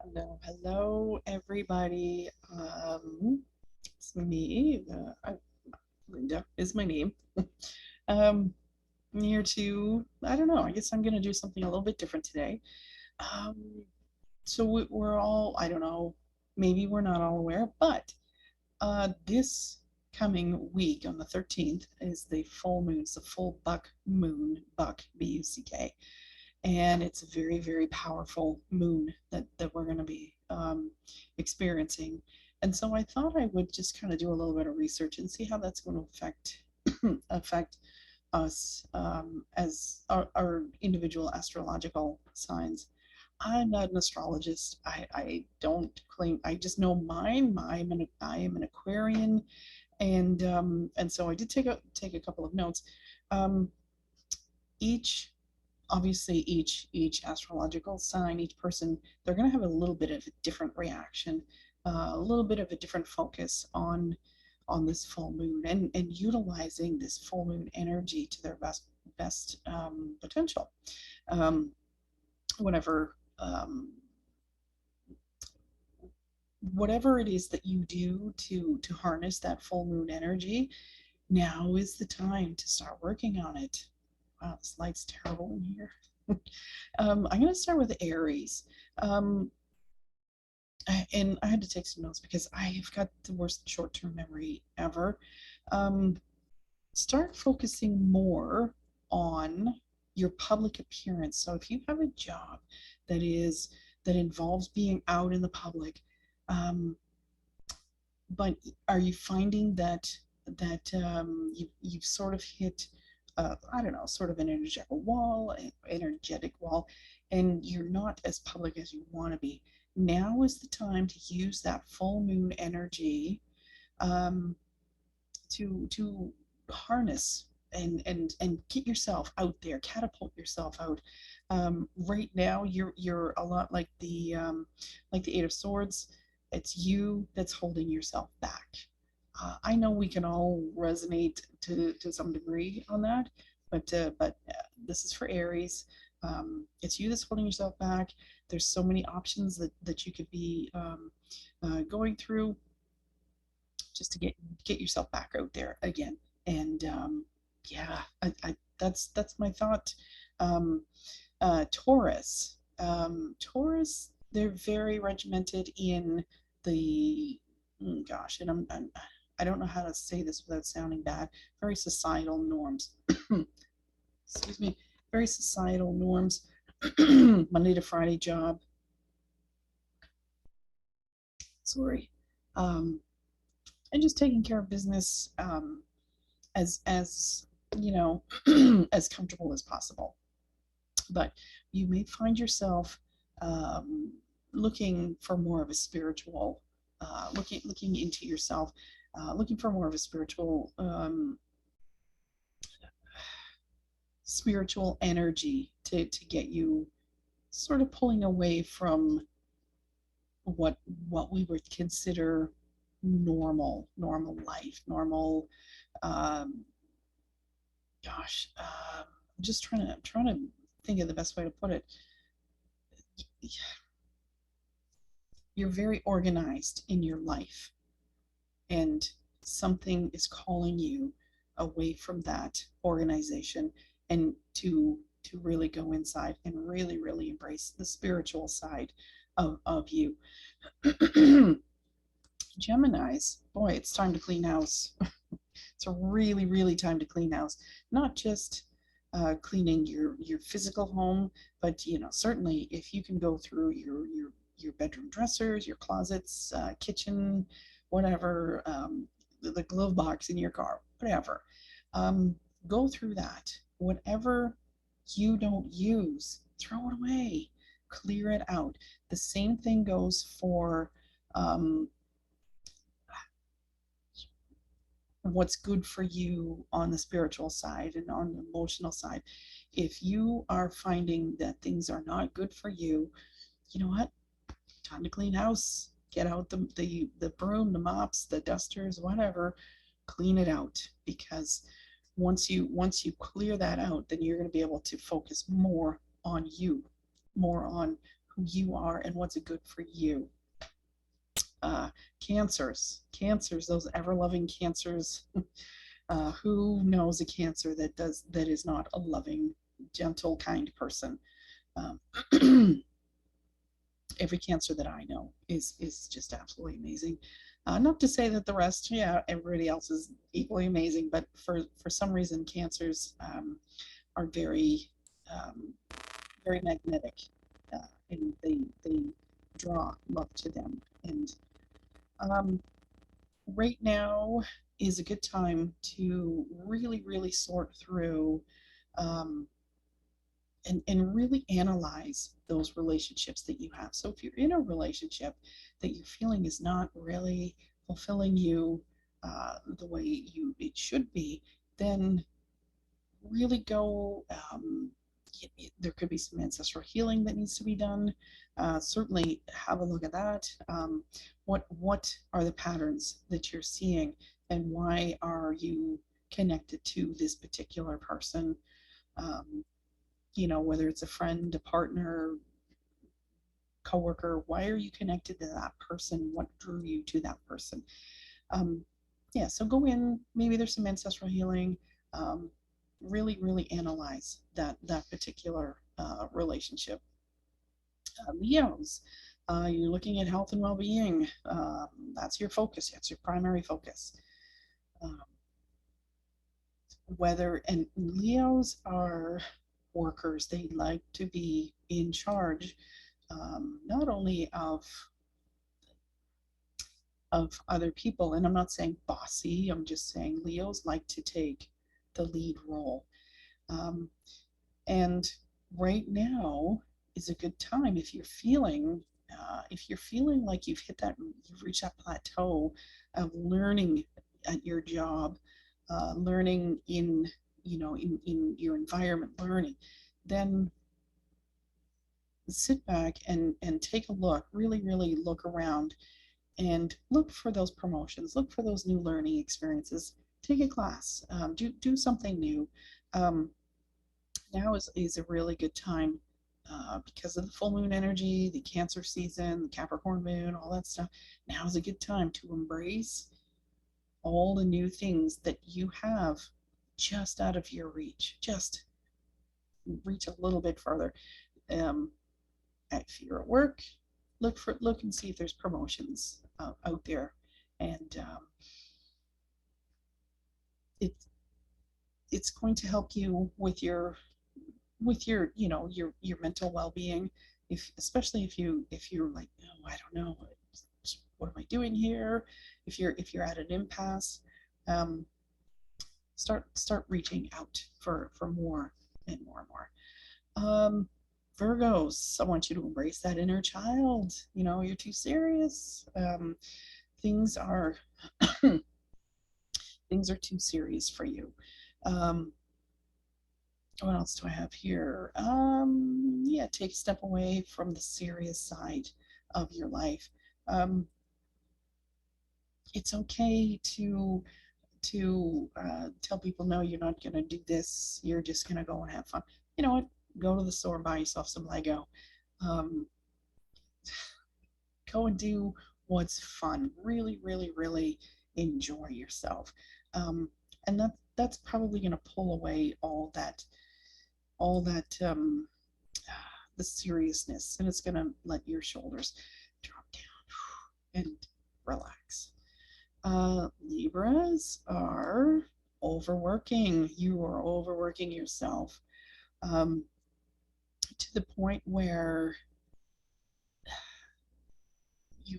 Hello, everybody. It's me. Linda is my name. Um, I'm here to, I don't know, I guess I'm going to do something a little bit different today. Um, we're all, I don't know, maybe we're not all aware, but this coming week on the 13th is the full moon. It's the full buck moon, buck, B-U-C-K. And it's a very, very powerful moon that we're going to be experiencing. And so I thought I would just kind of do a little bit of research and see how that's going to affect us as our individual astrological signs. I'm not an astrologist. I don't claim. I just know mine. I am an Aquarian, and so I did take a couple of notes. Um, each Obviously each astrological sign, each person, they're going to have a little bit of a different reaction, a little bit of a different focus on this full moon, and utilizing this full moon energy to their best potential. um, whatever whatever it is that you do to harness that full moon energy, now is the time to start working on it. Wow, this light's terrible in here. I'm going to start with Aries. Um, and I had to take some notes because I've got the worst short term memory ever. Um, Start focusing more on your public appearance. So if you have a job that is that involves being out in the public, um, but are you finding that you've sort of hit I don't know, sort of an energetic wall, and you're not as public as you want to be? Now is the time to use that full moon energy um, to harness and get yourself out there, catapult yourself out. Right now, you're a lot like the Eight of Swords. It's you that's holding yourself back. I know we can all resonate to some degree on that, but this is for Aries. It's you that's holding yourself back. There's so many options that you could be going through just to get yourself back out there again. And yeah, that's my thought. Um, Taurus, Taurus, they're very regimented in the gosh, and I don't know how to say this without sounding bad. Very societal norms. Excuse me. Very societal norms. Monday to Friday job. Sorry. Um, and just taking care of business as you know as comfortable as possible. But you may find yourself um, looking for more of a spiritual, looking into yourself, looking for more of a spiritual energy to get you sort of pulling away from what what we would consider normal life, normal um, gosh, I'm just trying to think of the best way to put it. You're very organized in your life, and something is calling you away from that organization and to really go inside and really embrace the spiritual side of you. Geminis, boy, it's time to clean house. It's a really time to clean house. Not just cleaning your physical home, but certainly if you can go through your bedroom dressers, your closets, kitchen, whatever, the glove box in your car, whatever. Go through that. Whatever you don't use, throw it away. Clear it out. The same thing goes for um, what's good for you on the spiritual side and on the emotional side. If you are finding that things are not good for you, you know what? Time to clean house. Get out the broom, the mops, the dusters, whatever. Clean it out, because once you clear that out, then you're going to be able to focus more on you, more on who you are and what's good for you. uh, cancers, those ever-loving cancers. Who knows a cancer that is not a loving, gentle, kind person? um, every cancer that I know is just absolutely amazing. Not to say that the rest, yeah, everybody else is equally amazing, but for some reason, cancers are um, very magnetic, and they draw love to them. And um, right now is a good time to really sort through, um, and really analyze those relationships that you have. So if you're in a relationship that you're feeling is not really fulfilling you the way it should be, then really go. There could be some ancestral healing that needs to be done. Certainly, have a look at that. What are the patterns that you're seeing, and why are you connected to this particular person? Um, whether it's a friend, a partner, coworker, why are you connected to that person? What drew you to that person? Um, yeah, so go in. Maybe there's some ancestral healing. Um, really analyze that particular relationship. Leos, you're looking at health and well-being. That's your focus. That's your primary focus. Um, whether and Leos are workers. They like to be in charge, not only of other people. And I'm not saying bossy. I'm just saying Leos like to take the lead role. Um, and right now is a good time if you're feeling like you've reached that plateau of learning at your job, learning in your environment, learning, then sit back and take a look, really look around and look for those promotions, look for those new learning experiences. Take a class, do something new. Um, Now is a really good time because of the full moon energy, the Cancer season, the Capricorn moon, all that stuff. Now is a good time to embrace all the new things that you have just out of your reach. Just reach a little bit further. Um, if you're at work, look and see if there's promotions out there, and it it's going to help you with your mental well-being. If especially if you're like, oh, I don't know, what am I doing here? If you're at an impasse, um, start reaching out for more and more and more. Virgos, I want you to embrace that inner child. You're too serious. Things are things are too serious for you. Um, what else do I have here? Yeah, take a step away from the serious side of your life. Um, it's okay to tell people, no, you're not going to do this. You're just going to go and have fun. You know what? Go to the store and buy yourself some Lego. Um, Go and do what's fun. Really enjoy yourself. Um, and that's probably going to pull away all that the seriousness, and it's going to let your shoulders drop down and relax. Libras are overworking. You are overworking yourself um, to the point where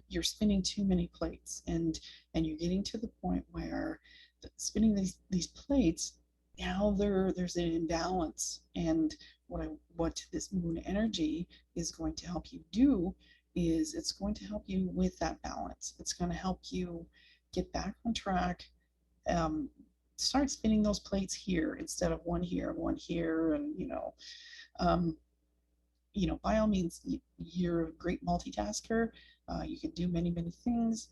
you're spinning too many plates, and you're getting to the point where spinning these plates, now there's an imbalance. And what this moon energy is going to help you do is it's going to help you with that balance. It's going to help you get back on track. um, Start spinning those plates here instead of one here and one here. And um, by all means, you're a great multitasker. You can do many things.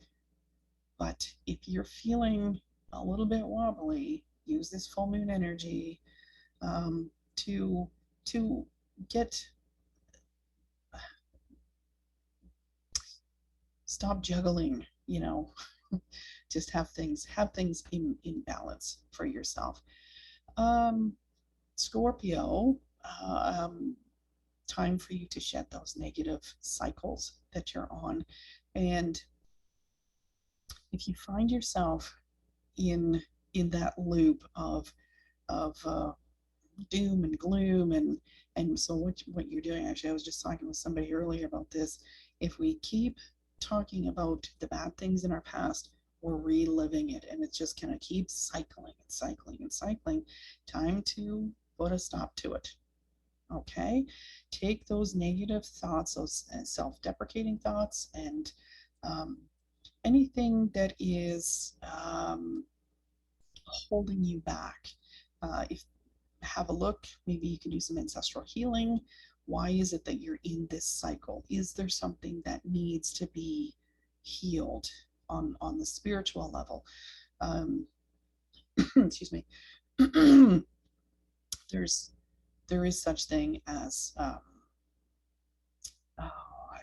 But if you're feeling a little bit wobbly, use this full moon energy to to get stop juggling, just have things in balance for yourself. um Scorpio, time for you to shed those negative cycles that you're on. And if you find yourself in that loop of doom and gloom, and so what you're doing, actually, I was just talking with somebody earlier about this. If we keep talking about the bad things in our past, we're reliving it, and it's just going to keep cycling and cycling and cycling. Time to put a stop to it. Okay, take those negative thoughts, those self-deprecating thoughts, and um, anything that is holding you back. If Have a look, maybe you can do some ancestral healing. Why is it that you're in this cycle? Is there something that needs to be healed on the spiritual level? um, Excuse me. there's there is such thing as I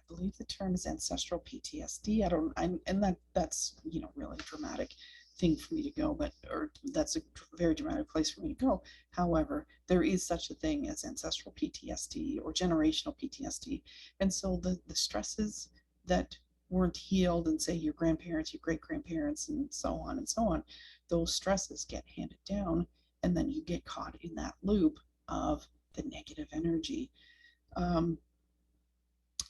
believe the term is ancestral PTSD. I don't, and that's really a dramatic thing for me to go, but or that's a very dramatic place for me to go. However, there is such a thing as ancestral PTSD or generational PTSD, and so the stresses that weren't healed, and say your grandparents, your great grandparents, and so on, those stresses get handed down, and then you get caught in that loop of the negative energy. Um,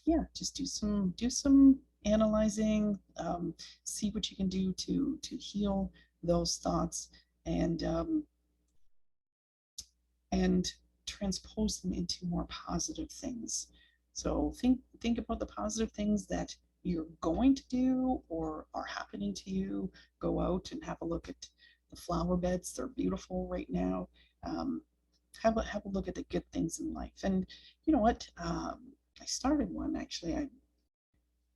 yeah, just do some analyzing, see what you can do to heal those thoughts, and and transpose them into more positive things. So think about the positive things that you're going to do or are happening to you. Go out and have a look at the flower beds; they're beautiful right now. Um, have a look at the good things in life. And you know what? I started one, actually. I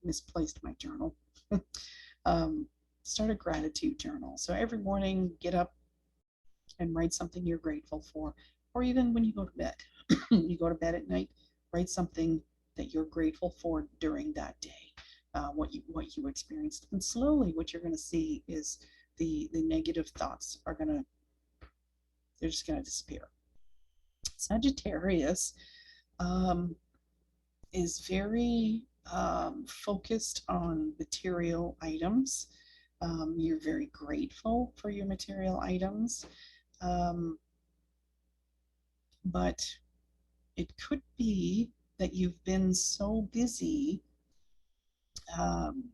misplaced my journal. um, Start a gratitude journal. So every morning, get up and write something you're grateful for, or even when you go to bed. You go to bed at night, write something that you're grateful for during that day, what you experienced, and slowly, what you're going to see is the negative thoughts are gonna they're just going to disappear. Sagittarius um, is very focused on material items. You're very grateful for your material items, um, but it could be that you've been so busy. Um,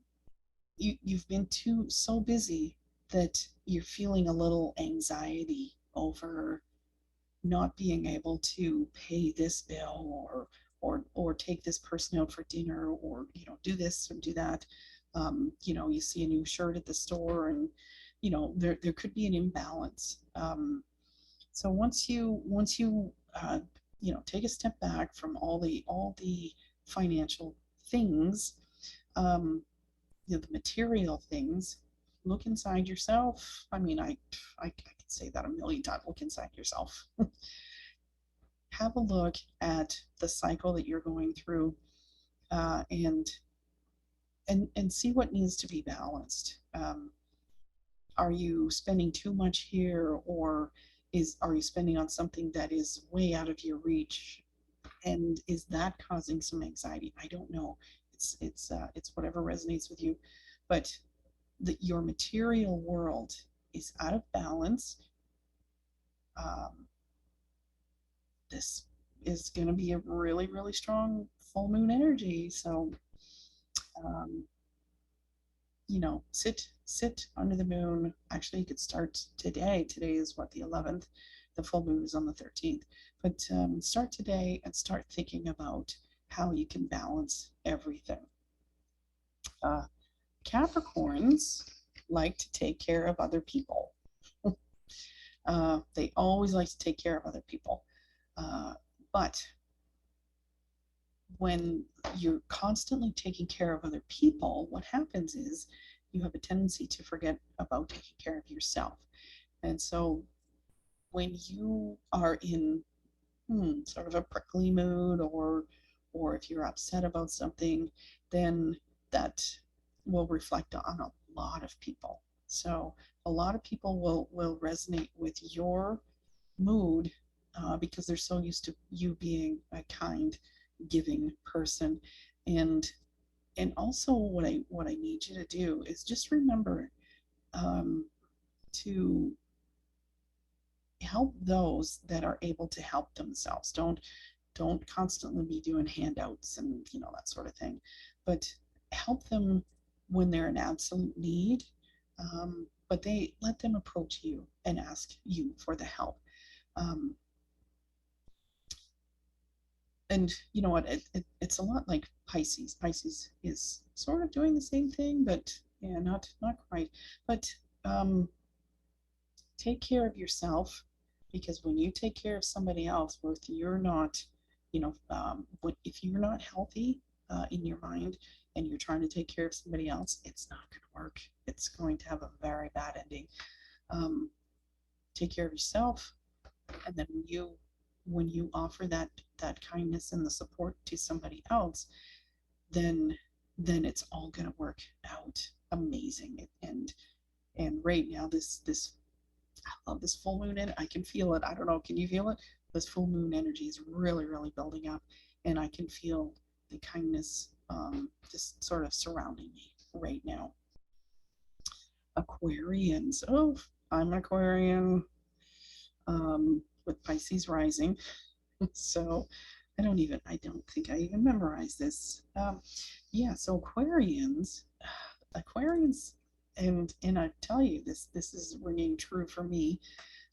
you've been so busy that you're feeling a little anxiety over not being able to pay this bill, or take this person out for dinner, or do this or do that. You see a new shirt at the store, and there could be an imbalance. So once you take a step back from all the financial things, um, the material things, look inside yourself. I mean, I can say that a million times. Look inside yourself. Have a look at the cycle that you're going through, and see what needs to be balanced. Are you spending too much here, or are you spending on something that is way out of your reach, and is that causing some anxiety? I don't know. It's whatever resonates with you, but your material world is out of balance. Um, this is going to be a really, really strong full moon energy. So, um, sit under the moon. Actually, you could start today. Today is what, the 11th. The full moon is on the 13th. But start today and start thinking about how you can balance everything. Uh, Capricorns like to take care of other people. They always like to take care of other people. But when you're constantly taking care of other people, what happens is you have a tendency to forget about taking care of yourself. And so when you are in sort of a prickly mood, or if you're upset about something, then that will reflect on a lot of people. So a lot of people will resonate with your mood because they're so used to you being a kind, giving person. And also what I need you to do is just remember um, to help those that are able to help themselves. Don't constantly be doing handouts and that sort of thing, but help them when they're in absolute need. But they let them approach you and ask you for the help. Um, and you know what? It's a lot like Pisces. Pisces is sort of doing the same thing, but yeah, not quite. But um, take care of yourself, because when you take care of somebody else, well, if you're not, if you're not healthy in your mind and you're trying to take care of somebody else, it's not going to work. It's going to have a very bad ending. Um, take care of yourself, and then when you offer that kindness and the support to somebody else, then it's all going to work out amazing. And right now, this I love this full moon, and I can feel it. I don't know, can you feel it? This full moon energy is really, really building up, and I can feel the kindness just sort of surrounding me right now. Aquarians. Oh, I'm an Aquarian with Pisces rising. So I don't think I even memorized this. Yeah, so Aquarians, and I tell you, this is ringing true for me.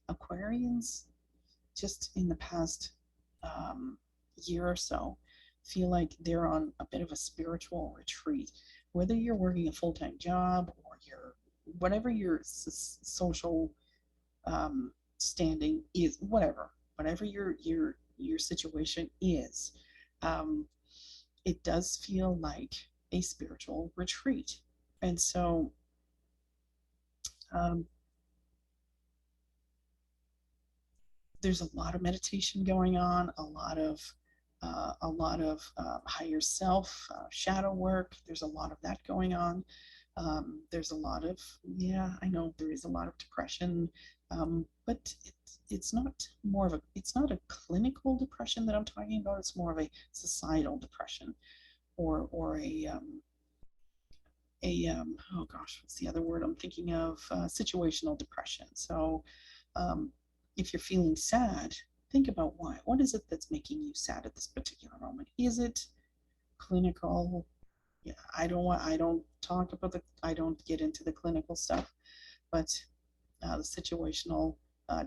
Aquarians, just in the past year or so, feel like they're on a bit of a spiritual retreat. Whether you're working a full-time job or whatever your social standing is, whatever your situation is, um, it does feel like a spiritual retreat. And so um, there's a lot of meditation going on, a lot of higher self, shadow work. There's a lot of that going on. There's a lot of, yeah, I know there is a lot of depression, but it's not a clinical depression that I'm talking about. It's more of a societal depression, or oh gosh, what's the other word I'm thinking of? Situational depression. So um, if you're feeling sad, think about why. What is it that's making you sad at this particular moment? Is it clinical? Yeah, I don't get into the clinical stuff, but the situational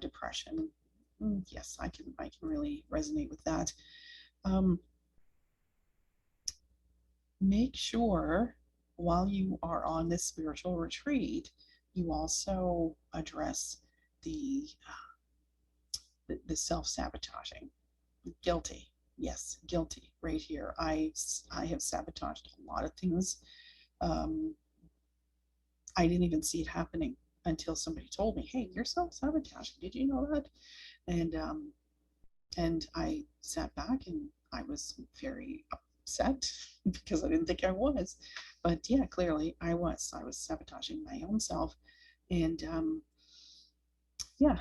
depression, yes, I can really resonate with that. Um, make sure while you are on this spiritual retreat, you also address the the self-sabotaging. Guilty. Yes, guilty right here. I have sabotaged a lot of things. um, I didn't even see it happening until somebody told me, "Hey, you're self-sabotaging. Did you know that?" And I sat back and I was very upset because I didn't think I was. But yeah, clearly I was. I was sabotaging my own self. And yeah,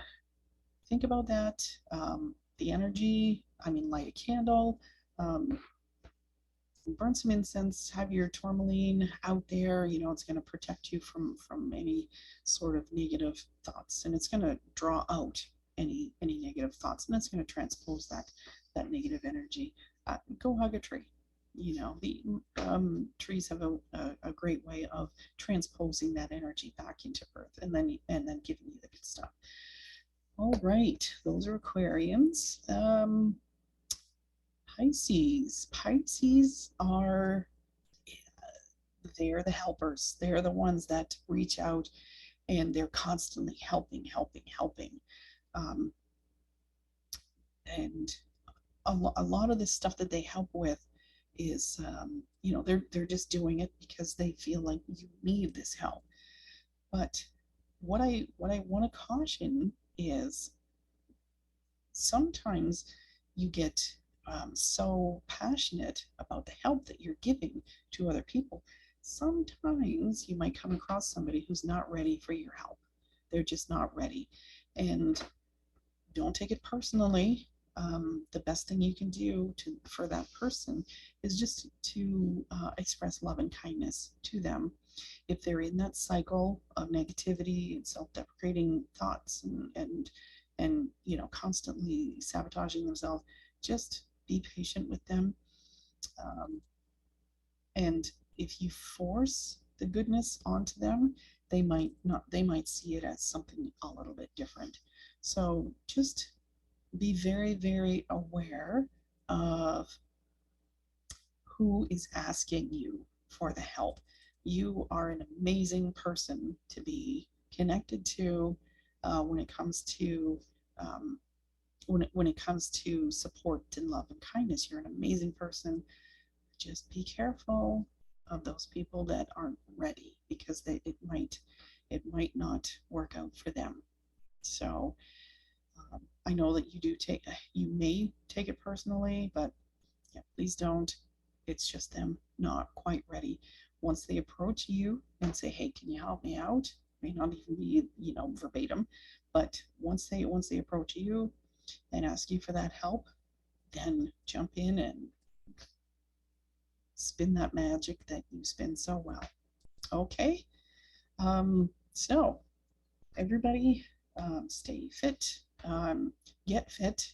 think about that. The energy, I mean, light a candle, um, burn some incense, have your tourmaline out there. It's going to protect you from any sort of negative thoughts, and it's going to draw out any negative thoughts, and it's going to transpose that negative energy. Go hug a tree. The trees have a great way of transposing that energy back into earth, and then giving you the good stuff. All right, those are Aquarians. Pisces are, they're the helpers. They're the ones that reach out, and they're constantly helping. Um, and a lot of the stuff that they help with is, they're just doing it because they feel like you need this help. But what I want to caution is sometimes you get so passionate about the help that you're giving to other people. sometimes you might come across somebody who's not ready for your help. They're just not ready. And don't take it personally. The best thing you can do for that person is just to express love and kindness to them. If they're in that cycle of negativity and self-deprecating thoughts and constantly sabotaging themselves, just be patient with them. Um, and if you force the goodness onto them, they might see it as something a little bit different. So just be very, very aware of who is asking you for the help. You are an amazing person to be connected to when it comes to um, when it comes to support and love and kindness. You're an amazing person. Just be careful of those people that aren't ready, because it might not work out for them. So I know that you may take it personally, but yeah, please don't. It's just them not quite ready. Once they approach you and say, "Hey, can you help me out?" May not even be, verbatim, but once they approach you and ask you for that help, then jump in and spin that magic that you spin so well. Okay. So everybody, stay fit, get fit.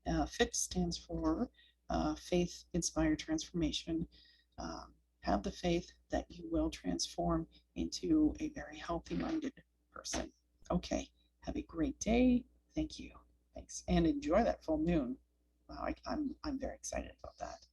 FIT stands for Faith Inspired Transformation. Have the faith that you will transform into a very healthy minded person. Okay. Have a great day. Thank you. Thanks. And enjoy that full moon. Wow, I'm very excited about that.